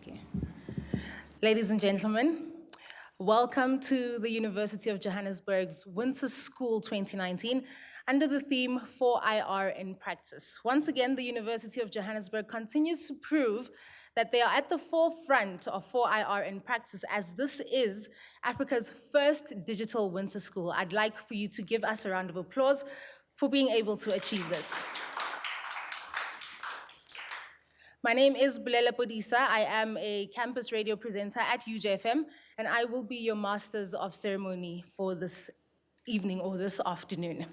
Okay. Ladies and gentlemen, welcome to the University of Johannesburg's Winter School 2019 under the theme 4IR in Practice. Once again, the University of Johannesburg continues to prove that they are at the forefront of 4IR in Practice, as this is Africa's first digital winter school. I'd like for you to give us a round of applause for being able to achieve this. My name is Bulela Podisa. I am a campus radio presenter at UJFM, and I will be your Masters of Ceremony for this evening or this afternoon.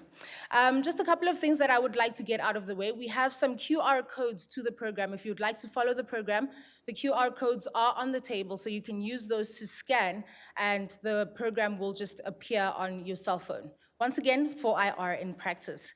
Just a couple of things that I would like to get out of the way. We have some QR codes to the program. If you'd like to follow the program, the QR codes are on the table, so you can use those to scan, and the program will just appear on your cell phone. Once again, 4IR in practice.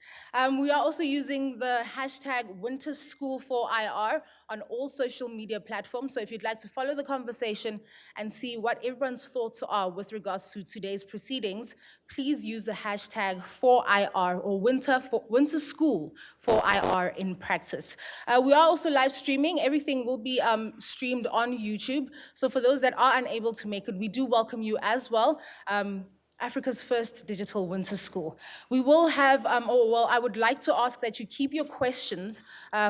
We are also using the hashtag WinterSchool4IR on all social media platforms. So if you'd like to follow the conversation and see what everyone's thoughts are with regards to today's proceedings, please use the hashtag 4IR or Winter School 4IR in practice. We are also live streaming. Everything will be streamed on YouTube. So for those that are unable to make it, we do welcome you as well. Africa's first digital winter school. We will have, I would like to ask that you keep your questions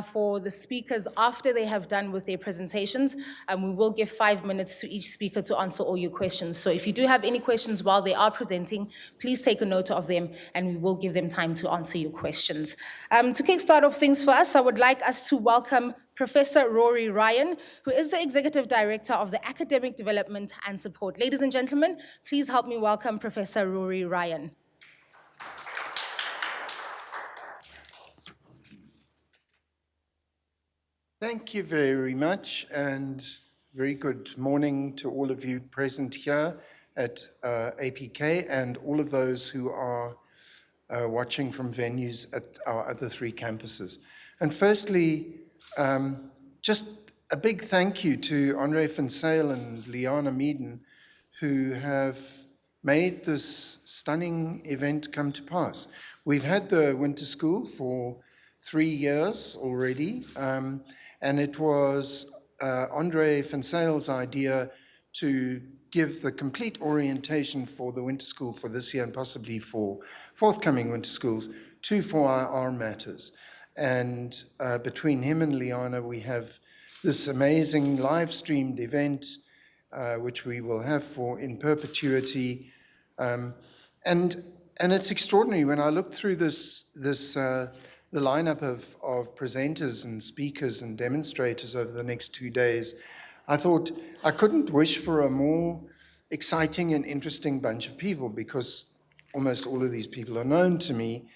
for the speakers after they have done with their presentations. We will give 5 minutes to each speaker to answer all your questions. So if you do have any questions while they are presenting, please take a note of them and we will give them time to answer your questions. To kickstart off things for us, I would like us to welcome Professor Rory Ryan, who is the Executive Director of the Academic Development and Support. Ladies and gentlemen, please help me welcome Professor Rory Ryan. Thank you very much, and very good morning to all of you present here at APK and all of those who are watching from venues at our other 3 campuses. And firstly, just a big thank you to Andre van Zyl and Liana Meaden, who have made this stunning event come to pass. We've had the winter school for 3 years already, and it was Andre van Zyl's idea to give the complete orientation for the winter school for this year and possibly for forthcoming winter schools to 4IR matters. And between him and Liana, we have this amazing live-streamed event, which we will have for in perpetuity. And it's extraordinary. When I looked through the lineup of presenters and speakers and demonstrators over the next 2 days, I thought I couldn't wish for a more exciting and interesting bunch of people, because almost all of these people are known to me,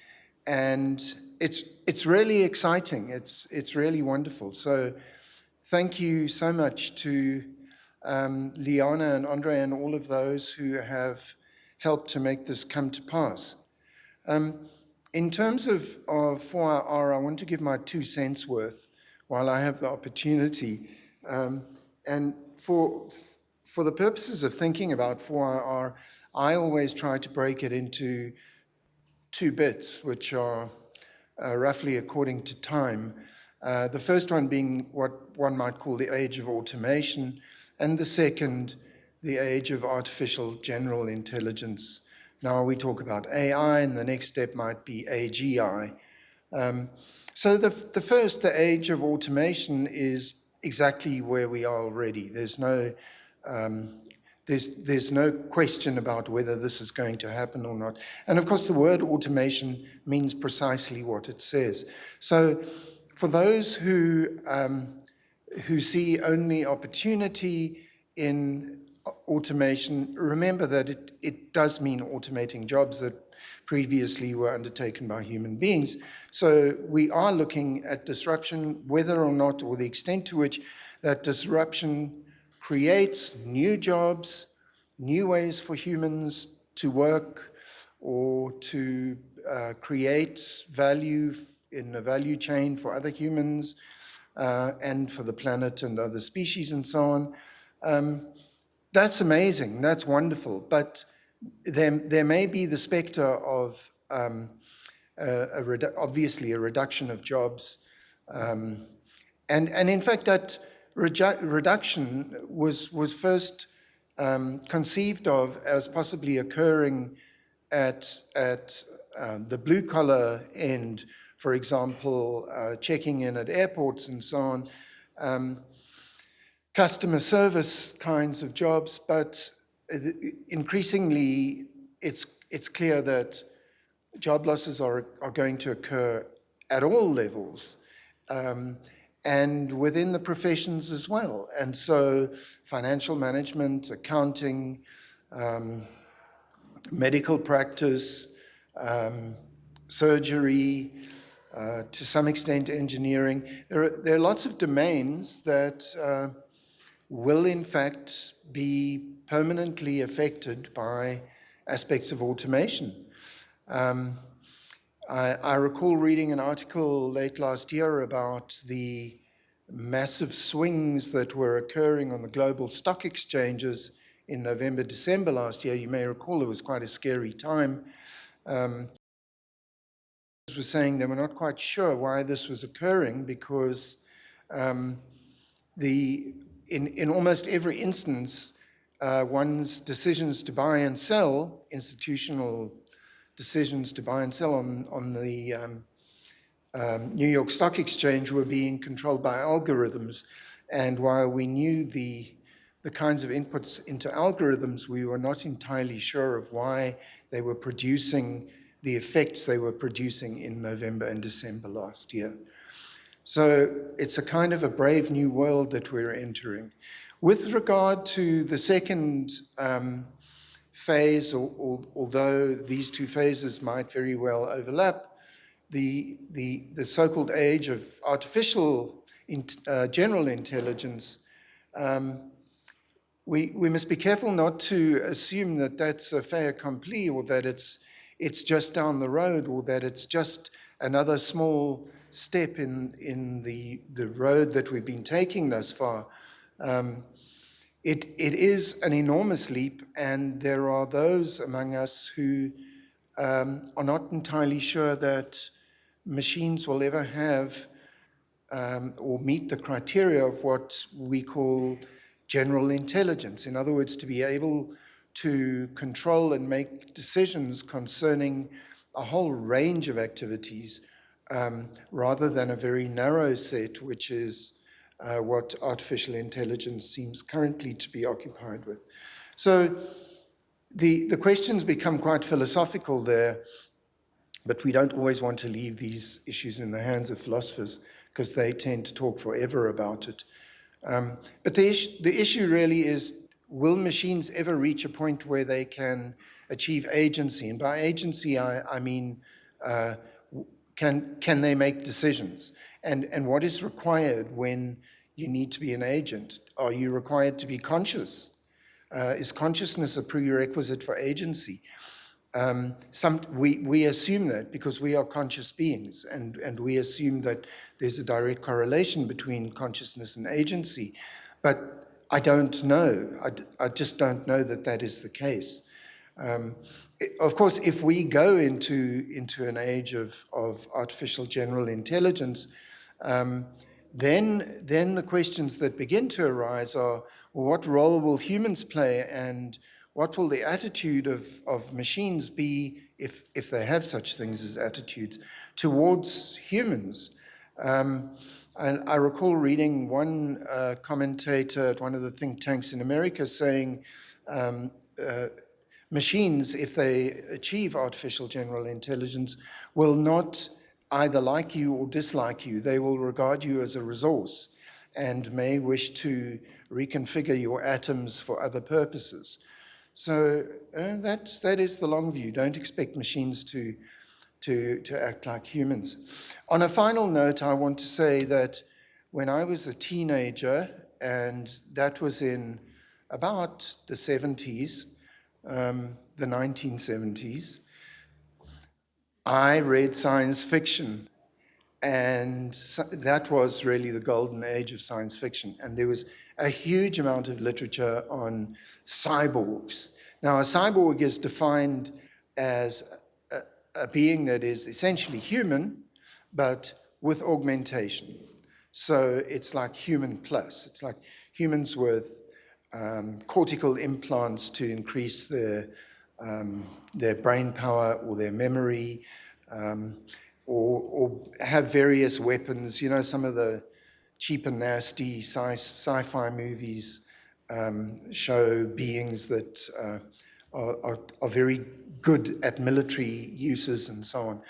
and it's really exciting. It's really wonderful. So thank you so much to Liana and Andre and all of those who have helped to make this come to pass. In terms of 4IR, I want to give my 2 cents worth while I have the opportunity. And for the purposes of thinking about 4IR, I always try to break it into 2 bits, which are roughly according to time. The first one being what one might call the age of automation, and the second, the age of artificial general intelligence. Now we talk about AI, and the next step might be AGI. So the first, the age of automation, is exactly where we are already. There's no question about whether this is going to happen or not. And of course, the word automation means precisely what it says. So for those who see only opportunity in automation, remember that it does mean automating jobs that previously were undertaken by human beings. So we are looking at disruption, whether or not, or the extent to which that disruption creates new jobs, new ways for humans to work or to create value in the value chain for other humans and for the planet and other species and so on. That's amazing, that's wonderful, but there may be the specter of obviously a reduction of jobs. And in fact, that reduction was first conceived of as possibly occurring at the blue collar end, for example, checking in at airports and so on, customer service kinds of jobs, but increasingly it's clear that job losses are going to occur at all levels, and within the professions as well. And so financial management, accounting, medical practice, surgery, to some extent engineering. There are lots of domains that will in fact be permanently affected by aspects of automation. I recall reading an article late last year about the massive swings that were occurring on the global stock exchanges in November, December last year. You may recall it was quite a scary time. Was saying they were not quite sure why this was occurring because in almost every instance, one's decisions to buy and sell, institutional decisions to buy and sell on the New York Stock Exchange were being controlled by algorithms. And while we knew the kinds of inputs into algorithms, we were not entirely sure of why they were producing the effects they were producing in November and December last year. So it's a kind of a brave new world that we're entering. With regard to the second phase, although these two phases might very well overlap, the so-called age of artificial general intelligence, we must be careful not to assume that that's a fait accompli, or that it's just down the road, or that it's just another small step in the road that we've been taking thus far. It is an enormous leap, and there are those among us who are not entirely sure that machines will ever have or meet the criteria of what we call general intelligence. In other words, to be able to control and make decisions concerning a whole range of activities, rather than a very narrow set, which is what artificial intelligence seems currently to be occupied with. So the questions become quite philosophical there, but we don't always want to leave these issues in the hands of philosophers, because they tend to talk forever about it. But the issue really is, will machines ever reach a point where they can achieve agency? And by agency, I mean, can they make decisions? And what is required when you need to be an agent? Are you required to be conscious? Is consciousness a prerequisite for agency? We assume that because we are conscious beings, and we assume that there's a direct correlation between consciousness and agency. But I don't know. I just don't know that that is the case. Of course, if we go into an age of artificial general intelligence, then the questions that begin to arise are, well, what role will humans play, and what will the attitude of machines be, if they have such things as attitudes, towards humans? And I recall reading one commentator at one of the think tanks in America saying, machines, if they achieve artificial general intelligence, will not either like you or dislike you. They will regard you as a resource and may wish to reconfigure your atoms for other purposes. So that is the long view. Don't expect machines to act like humans. On a final note, I want to say that when I was a teenager, and that was in about the 70s, the 1970s, I read science fiction. And that was really the golden age of science fiction. And there was a huge amount of literature on cyborgs. Now, a cyborg is defined as a being that is essentially human, but with augmentation. So it's like human plus. It's like humans with cortical implants to increase their brain power or their memory, or have various weapons. You know, some of the cheap and nasty sci-fi movies show beings that are very good at military uses and so on.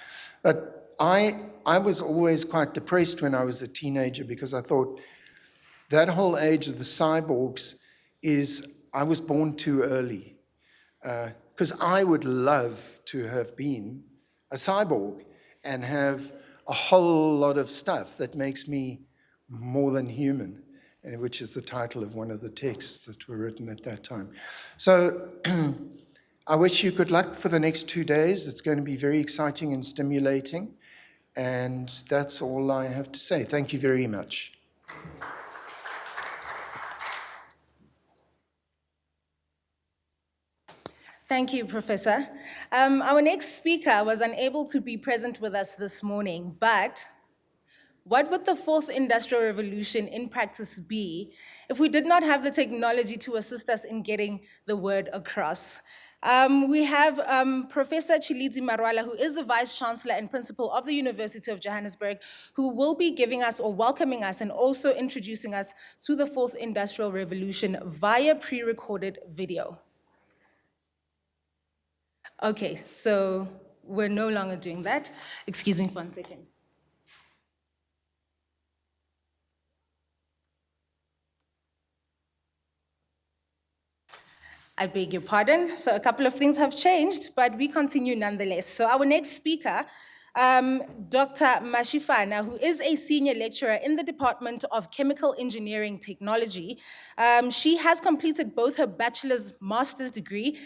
But I was always quite depressed when I was a teenager because I thought that whole age of the cyborgs is, I was born too early. Because I would love to have been a cyborg and have a whole lot of stuff that makes me more than human, which is the title of one of the texts that were written at that time. So I wish you good luck for the next 2 days. It's going to be very exciting and stimulating. And that's all I have to say. Thank you very much. Thank you, Professor. Our next speaker was unable to be present with us this morning, but what would the fourth industrial revolution in practice be if we did not have the technology to assist us in getting the word across? We have Professor Chilidzi Marwala, who is the Vice Chancellor and Principal of the University of Johannesburg, who will be giving us or welcoming us and also introducing us to the fourth industrial revolution via pre-recorded video. Okay, so we're no longer doing that. Excuse me for 1 second. I beg your pardon. So a couple of things have changed, but we continue nonetheless. So our next speaker, Dr. Mashifana, who is a senior lecturer in the Department of Chemical Engineering Technology. She has completed both her bachelor's master's degree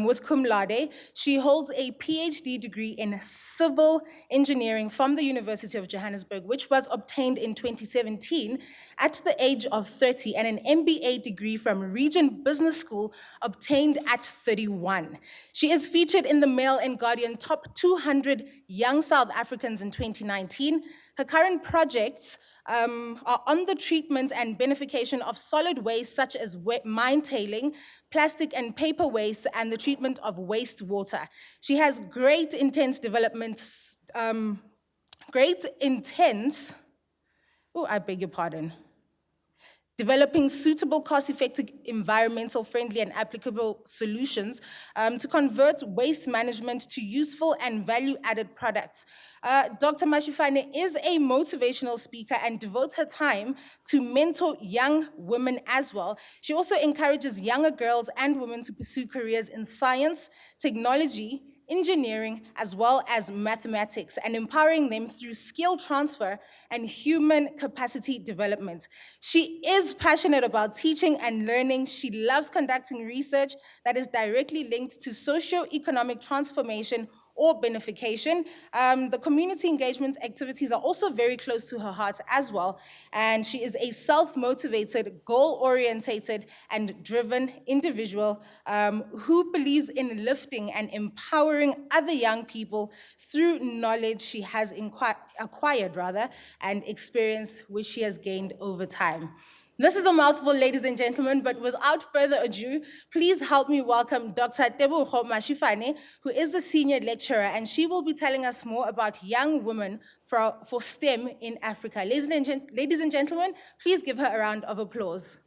with cum laude. She holds a PhD degree in civil engineering from the University of Johannesburg, which was obtained in 2017 at the age of 30, and an MBA degree from Regent Business School obtained at 31. She is featured in the Mail and Guardian Top 200 Young South Africans in 2019. Her current projects are on the treatment and beneficiation of solid waste such as mine tailing, plastic and paper waste, and the treatment of wastewater. She has great intense, I beg your pardon. Developing suitable, cost-effective, environmental friendly and applicable solutions to convert waste management to useful and value-added products. Dr. Mashifane is a motivational speaker and devotes her time to mentor young women as well. She also encourages younger girls and women to pursue careers in science, technology, engineering, as well as mathematics, and empowering them through skill transfer and human capacity development. She is passionate about teaching and learning. She loves conducting research that is directly linked to socio-economic transformation or benefication. The community engagement activities are also very close to her heart as well. And she is a self-motivated, goal-orientated, and driven individual who believes in lifting and empowering other young people through knowledge she has acquired and experience which she has gained over time. This is a mouthful, ladies and gentlemen, but without further ado, please help me welcome Dr. Tebogo Mashifane, who is a senior lecturer, and she will be telling us more about young women for STEM in Africa. Ladies and gentlemen, please give her a round of applause.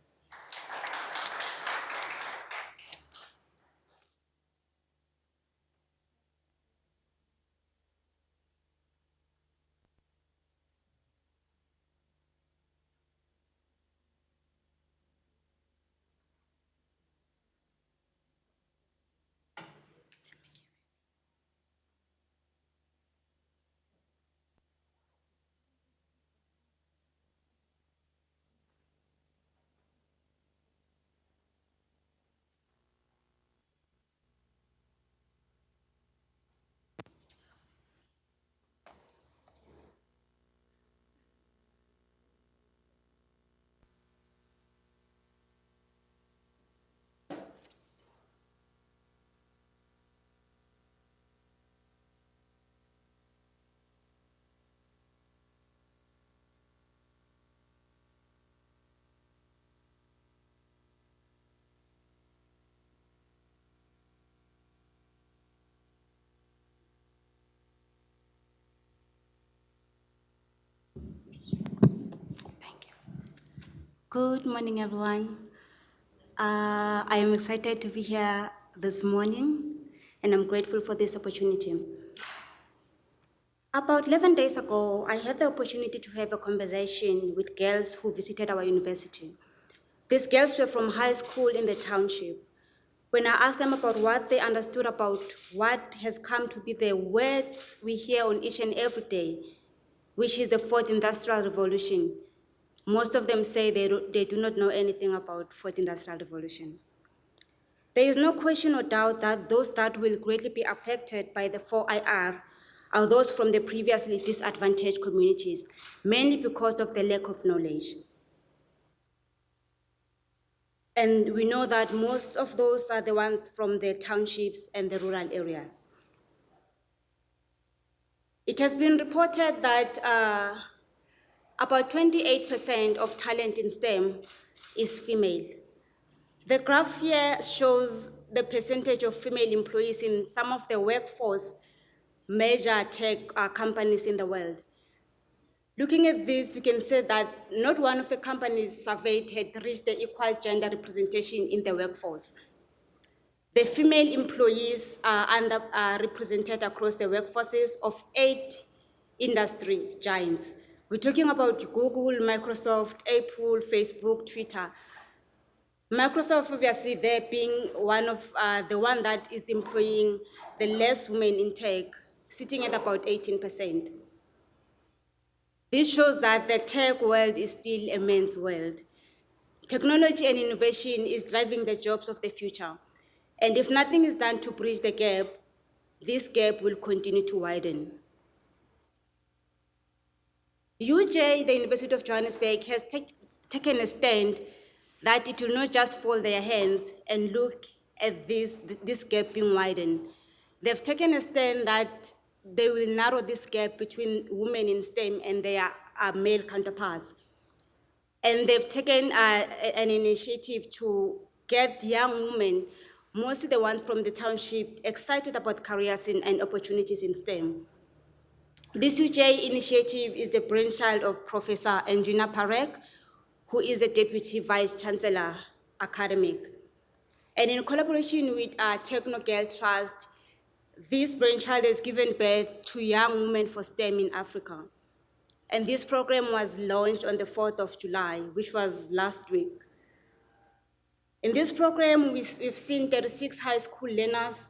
Thank you. Good morning, everyone. I am excited to be here this morning, and I'm grateful for this opportunity. About 11 days ago, I had the opportunity to have a conversation with girls who visited our university. These girls were from high school in the township. When I asked them about what they understood about what has come to be the words we hear on each and every day, which is the fourth industrial revolution, most of them say they do not know anything about fourth industrial revolution. There is no question or doubt that those that will greatly be affected by the 4IR are those from the previously disadvantaged communities, mainly because of the lack of knowledge. And we know that most of those are the ones from the townships and the rural areas. It has been reported that about 28% of talent in STEM is female. The graph here shows the percentage of female employees in some of the workforce major tech companies in the world. Looking at this, we can say that not one of the companies surveyed had reached the equal gender representation in the workforce. The female employees are underrepresented across the workforces of 8 industry giants. We're talking about Google, Microsoft, Apple, Facebook, Twitter. Microsoft, obviously, there being one of the one that is employing the less women in tech, sitting at about 18%. This shows that the tech world is still a men's world. Technology and innovation is driving the jobs of the future. And if nothing is done to bridge the gap, this gap will continue to widen. UJ, the University of Johannesburg, has taken a stand that it will not just fold their hands and look at this gap being widened. They've taken a stand that they will narrow this gap between women in STEM and their male counterparts. And they've taken an initiative to get young women, mostly the ones from the township, excited about careers and opportunities in STEM. This UJ initiative is the brainchild of Professor Anjuna Parekh, who is a Deputy Vice Chancellor Academic. And in collaboration with Techno Girl Trust, this brainchild has given birth to young women for STEM in Africa. And this program was launched on the 4th of July, which was last week. In this program, we've seen 36 high school learners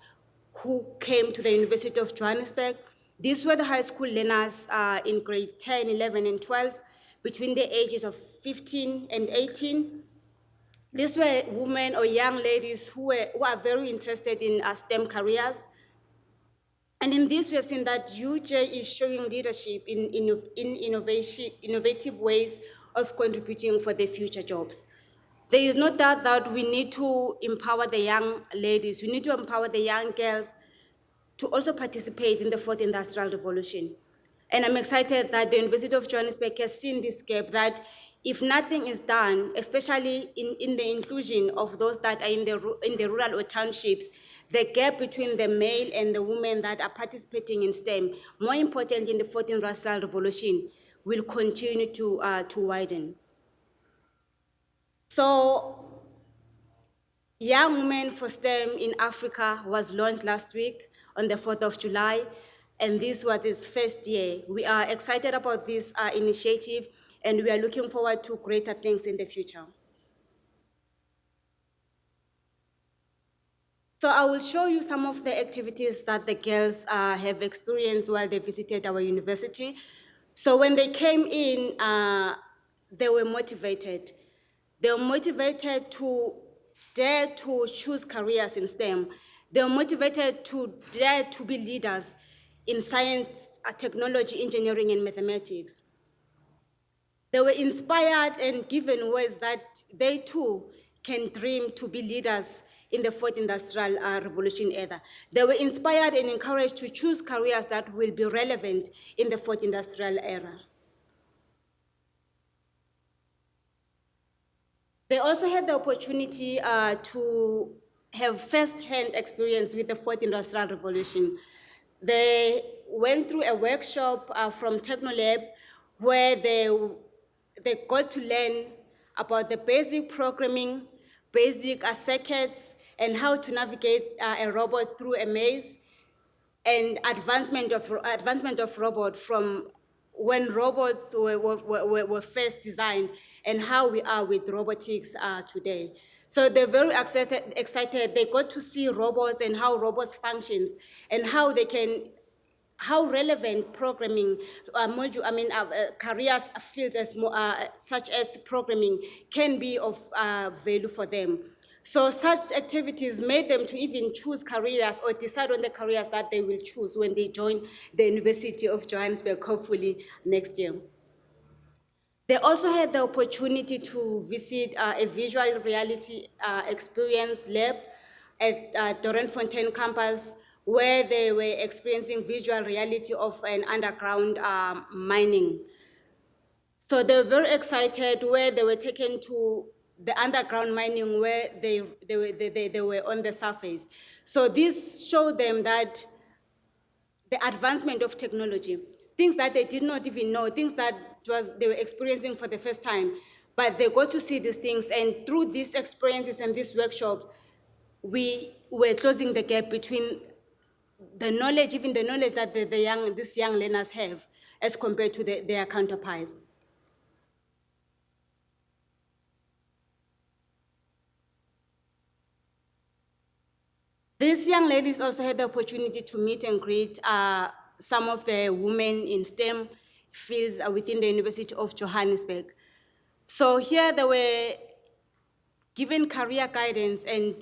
who came to the University of Johannesburg. These were the high school learners in grade 10, 11, and 12, between the ages of 15 and 18. These were women or young ladies who are very interested in STEM careers. And in this, we have seen that UJ is showing leadership in innovative ways of contributing for the future jobs. There is no doubt that we need to empower the young ladies, we need to empower the young girls to also participate in the fourth industrial revolution. And I'm excited that the University of Johannesburg has seen this gap, that if nothing is done, especially in the inclusion of those that are in the rural or townships, the gap between the male and the women that are participating in STEM, more importantly in the fourth industrial revolution, will continue to widen. So, Young Women for STEM in Africa was launched last week on the 4th of July, and this was its first year. We are excited about this initiative, and we are looking forward to greater things in the future. So I will show you some of the activities that the girls have experienced while they visited our university. So when they came in, they were motivated. They were motivated to dare to choose careers in STEM. They were motivated to dare to be leaders in science, technology, engineering, and mathematics. They were inspired and given words that they too can dream to be leaders in the fourth industrial revolution era. They were inspired and encouraged to choose careers that will be relevant in the fourth industrial era. They also had the opportunity to have first-hand experience with the fourth industrial revolution. They went through a workshop from Technolab where they got to learn about the basic programming, basic circuits, and how to navigate a robot through a maze, and advancement of robot from when robots were first designed and how we are with robotics today. So they're very excited. They got to see robots and how robots functions and how they can, how relevant programming careers fields such as programming can be of value for them. So such activities made them to even choose careers or decide on the careers that they will choose when they join the University of Johannesburg, hopefully next year. They also had the opportunity to visit a visual reality experience lab at Dorenfontein campus, where they were experiencing visual reality of an underground mining. So they were very excited where they were taken to the underground mining where they were on the surface. So this showed them that the advancement of technology, things that they did not even know, things that they were experiencing for the first time, but they got to see these things, and through these experiences and these workshops, we were closing the gap between the knowledge, even the knowledge that these young learners have as compared to their counterparts. These young ladies also had the opportunity to meet and greet some of the women in STEM fields within the University of Johannesburg. So here they were given career guidance and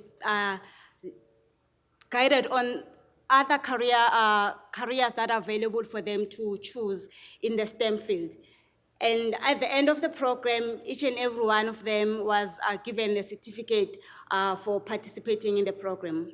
guided on other careers that are available for them to choose in the STEM field. And at the end of the program, each and every one of them was given a certificate for participating in the program.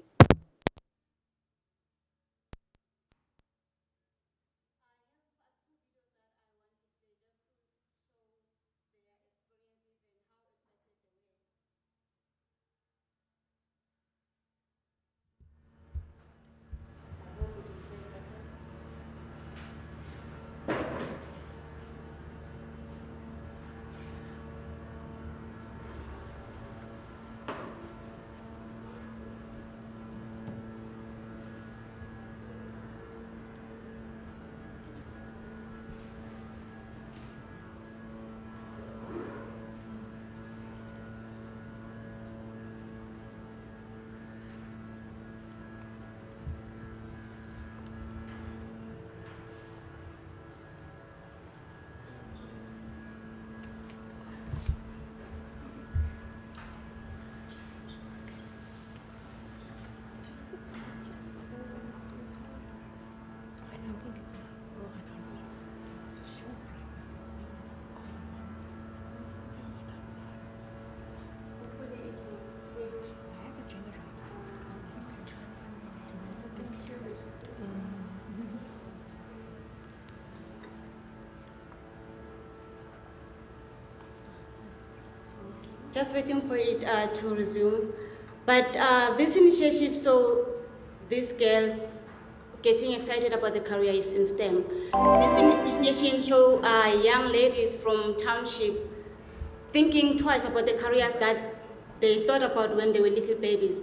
Just waiting for it to resume. But this initiative, so these girls getting excited about the careers in STEM. This initiative show young ladies from township thinking twice about the careers that they thought about when they were little babies.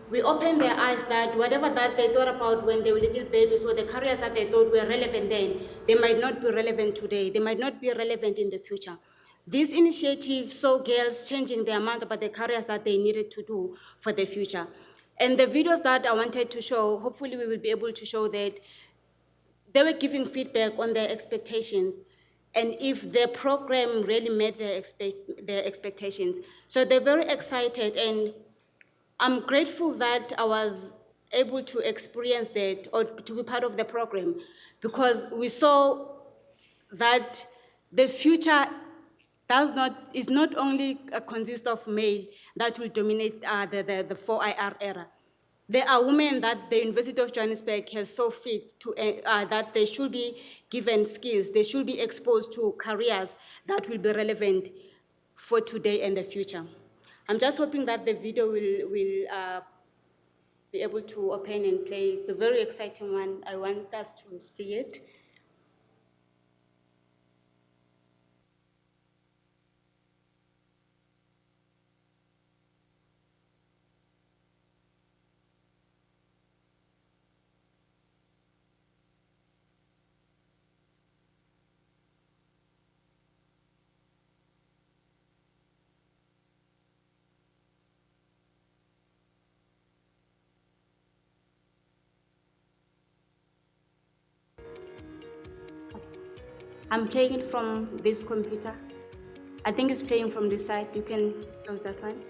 We opened their eyes that whatever that they thought about when they were little babies or the careers that they thought were relevant then, they might not be relevant today. They might not be relevant in the future. This initiative saw girls changing their minds about the careers that they needed to do for the future. And the videos that I wanted to show, hopefully we will be able to show that they were giving feedback on their expectations and if the program really met their expectations. So they're very excited, and I'm grateful that I was able to experience that or to be part of the program, because we saw that the future is not only consist of male that will dominate the 4IR era. There are women that the University of Johannesburg has so fit to that they should be given skills, they should be exposed to careers that will be relevant for today and the future. I'm just hoping that the video will be able to open and play. It's a very exciting one. I want us to see it. I'm playing it from this computer. I think it's playing from this side. You can close that one.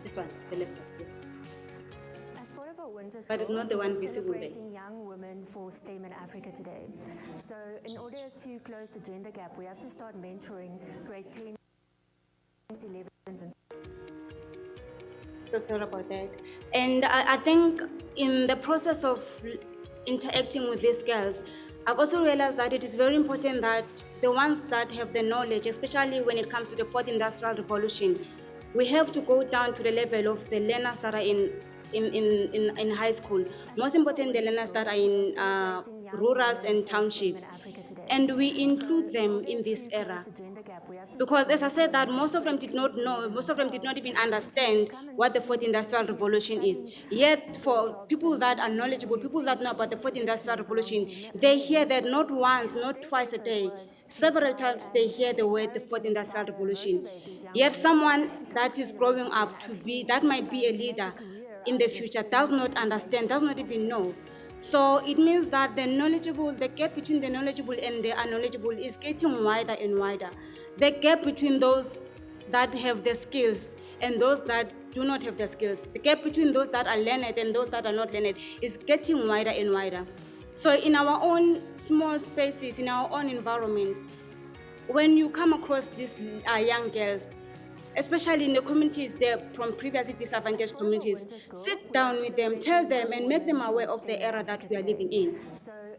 This one, the laptop. Yeah. As part of our winter But it's school, not the one we're visible there. celebrating young women for STEM in Africa today. So in order to close the gender gap, we have to start mentoring grade 10s, 11s, and So sorry about that. And I think in the process of interacting with these girls, I've also realized that it is very important that the ones that have the knowledge, especially when it comes to the fourth industrial revolution, we have to go down to the level of the learners that are in high school. Most important, the learners that are in rurals and townships. And we include them in this era. Because as I said, that most of them did not know, most of them did not even understand what the fourth industrial revolution is. Yet for people that are knowledgeable, people that know about the fourth industrial revolution, they hear that not once, not twice a day, several times they hear the word the fourth industrial revolution. Yet someone that is growing up to be, that might be a leader in the future, does not understand, does not even know. So it means that the gap between the knowledgeable and the unknowledgeable is getting wider and wider. The gap between those that have the skills and those that do not have the skills, the gap between those that are learned and those that are not learned is getting wider and wider. So in our own small spaces, in our own environment, when you come across these young girls, especially in the communities, from previously disadvantaged communities, sit down with them, tell them, and make them aware of the era that we are living in.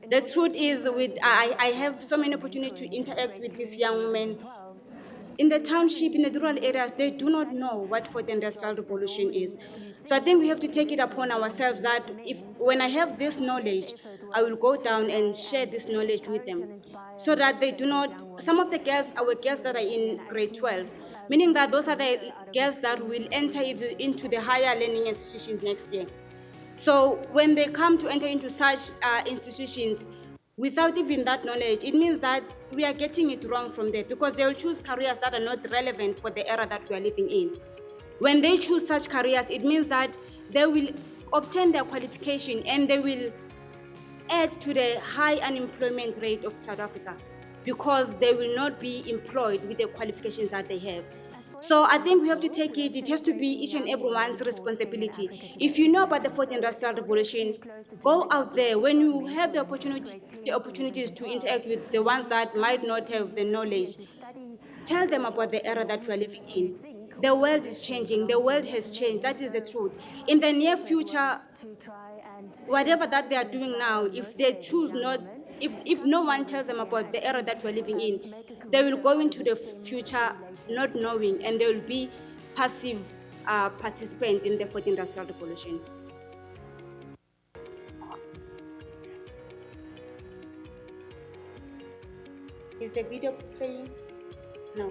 The truth is, I have so many opportunities to interact with these young women. In the township, in the rural areas, they do not know what fourth industrial revolution is. So I think we have to take it upon ourselves that when I have this knowledge, I will go down and share this knowledge with them, so that they do not. Some of the girls, our girls that are in grade 12, meaning that those are the girls that will enter into the higher learning institutions next year. So when they come to enter into such institutions, without even that knowledge, it means that we are getting it wrong from there, because they will choose careers that are not relevant for the era that we are living in. When they choose such careers, it means that they will obtain their qualification and they will add to the high unemployment rate of South Africa, because they will not be employed with the qualifications that they have. So I think we have to take it has to be each and everyone's responsibility. If you know about the fourth industrial revolution, go out there. When you have the opportunities to interact with the ones that might not have the knowledge, tell them about the era that we are living in. The world is changing. The world has changed. That is the truth. In the near future, whatever that they are doing now, if they choose not, if no one tells them about the era that we're living in, they will go into the future not knowing, and they will be passive participant in the fourth industrial revolution. Is the video playing? No.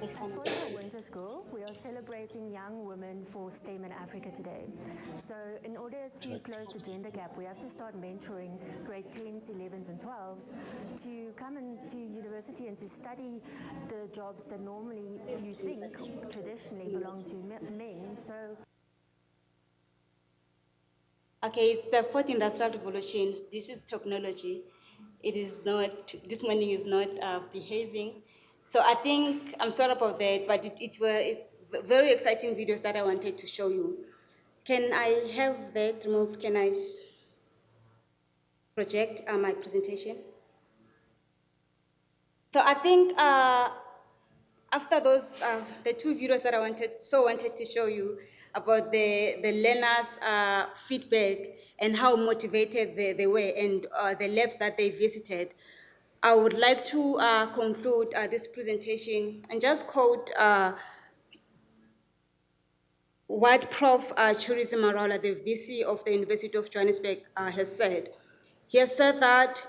As part of our winter school, we are celebrating young women for STEM in Africa today. So in order to close the gender gap, we have to start mentoring grade 10s, 11s, and 12s to come into university and to study the jobs that normally you think traditionally belong to men. So Okay, it's the fourth industrial revolution. This is technology. It is not, this morning is not behaving. So I think, I'm sorry about that, but it were very exciting videos that I wanted to show you. Can I have that removed? Can I project my presentation? So I think after those, the two videos that I wanted to show you about the learners' feedback and how motivated they were, and the labs that they visited, I would like to conclude this presentation and just quote what Prof. Churizi Marala, the VC of the University of Johannesburg, has said. He has said that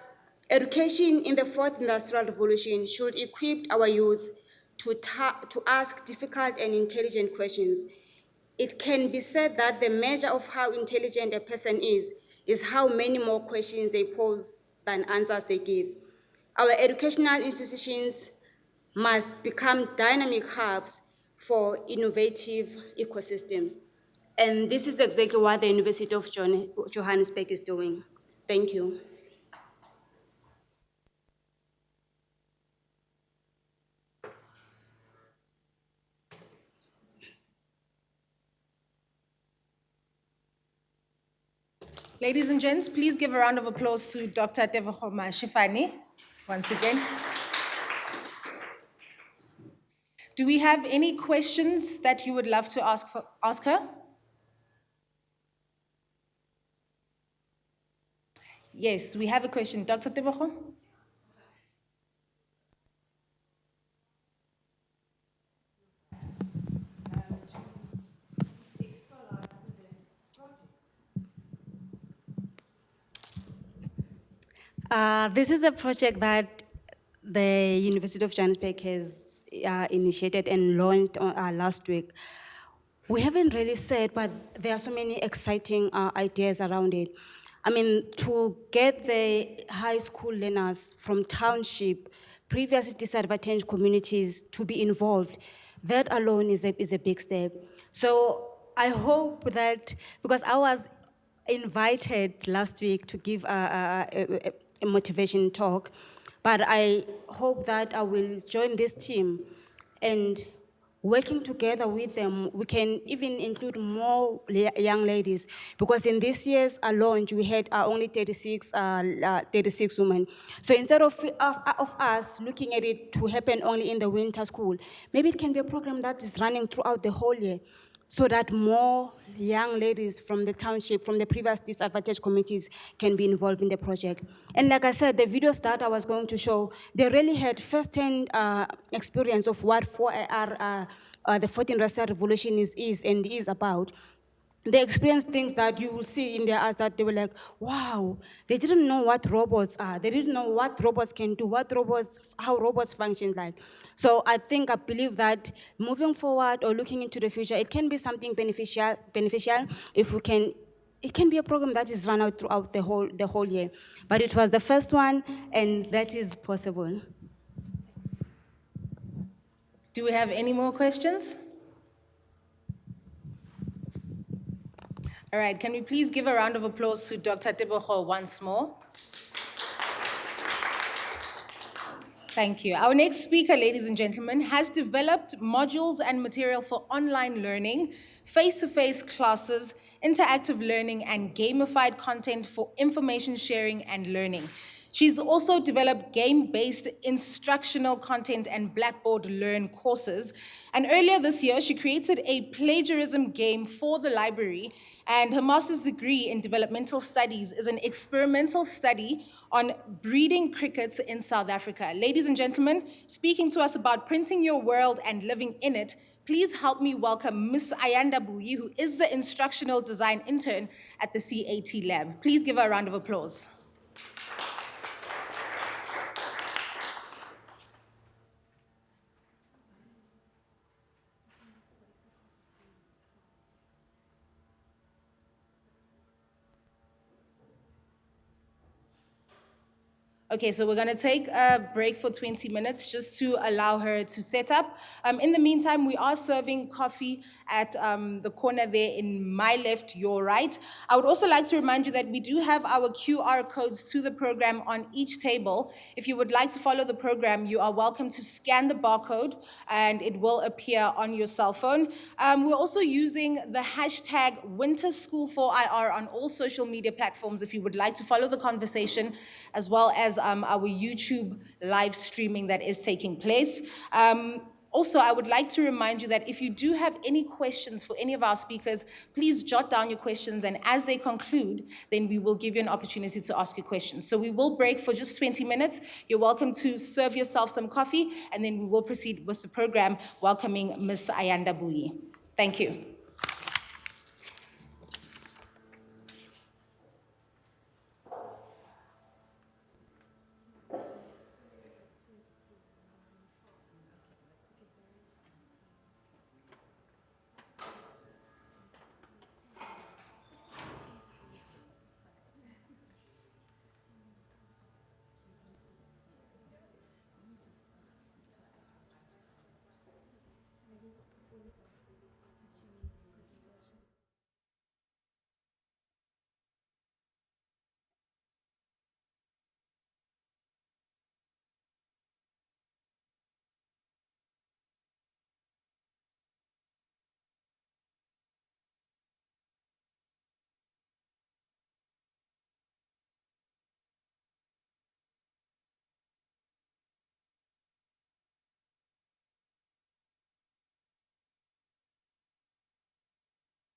education in the fourth industrial revolution should equip our youth to ask difficult and intelligent questions. it can be said that the measure of how intelligent a person is how many more questions they pose than answers they give. Our educational institutions must become dynamic hubs for innovative ecosystems. And this is exactly what the University of Johannesburg is doing. Thank you. Ladies and gents, please give a round of applause to Dr. Tebogo Mashifane once again. Do we have any questions that you would love to ask her? Yes, we have a question. Dr. Tebogo? This is a project that the University of Johannesburg has initiated and launched last week. We haven't really said, but there are so many exciting ideas around it. I mean, to get the high school learners from township, previously disadvantaged communities to be involved, that alone is a big step. So I hope that, because I was invited last week to give a motivation talk, but I hope that I will join this team, and working together with them, we can even include more young ladies, because in this year's launch, we had only 36 women. So instead of us looking at it to happen only in the winter school, maybe it can be a program that is running throughout the whole year, so that more young ladies from the township, from the previous disadvantaged communities, can be involved in the project. And like I said, the videos that I was going to show, they really had first-hand experience of what 4IR, the 14th Industrial Revolution is about. They experienced things that you will see in their eyes that they were like, wow, they didn't know what robots are. They didn't know what robots can do, how robots function like. So I believe that moving forward or looking into the future, it can be something beneficial if we can. It can be a program that is run out throughout the whole year. But it was the first one, and that is possible. Do we have any more questions? All right, can we please give a round of applause to Dr. Tebogo once more? Thank you. Our next speaker, ladies and gentlemen, has developed modules and material for online learning, face-to-face classes, interactive learning, and gamified content for information sharing and learning. She's also developed game-based instructional content and Blackboard Learn courses. And earlier this year, she created a plagiarism game for the library, and her master's degree in developmental studies is an experimental study on breeding crickets in South Africa. Ladies and gentlemen, speaking to us about printing your world and living in it, please help me welcome Ms. Ayanda Buyi, who is the instructional design intern at the CAT lab. Please give her a round of applause. Okay, so we're gonna take a break for 20 minutes just to allow her to set up. In the meantime, we are serving coffee at the corner there in my left, your right. I would also like to remind you that we do have our QR codes to the program on each table. If you would like to follow the program, you are welcome to scan the barcode and it will appear on your cell phone. We're also using the hashtag WinterSchool4IR on all social media platforms if you would like to follow the conversation, as well as our YouTube live streaming that is taking place. Also, I would like to remind you that if you do have any questions for any of our speakers, please jot down your questions, and as they conclude, then we will give you an opportunity to ask your questions. So we will break for just 20 minutes. You're welcome to serve yourself some coffee, and then we will proceed with the program, welcoming Ms. Ayanda Buyi. Thank you.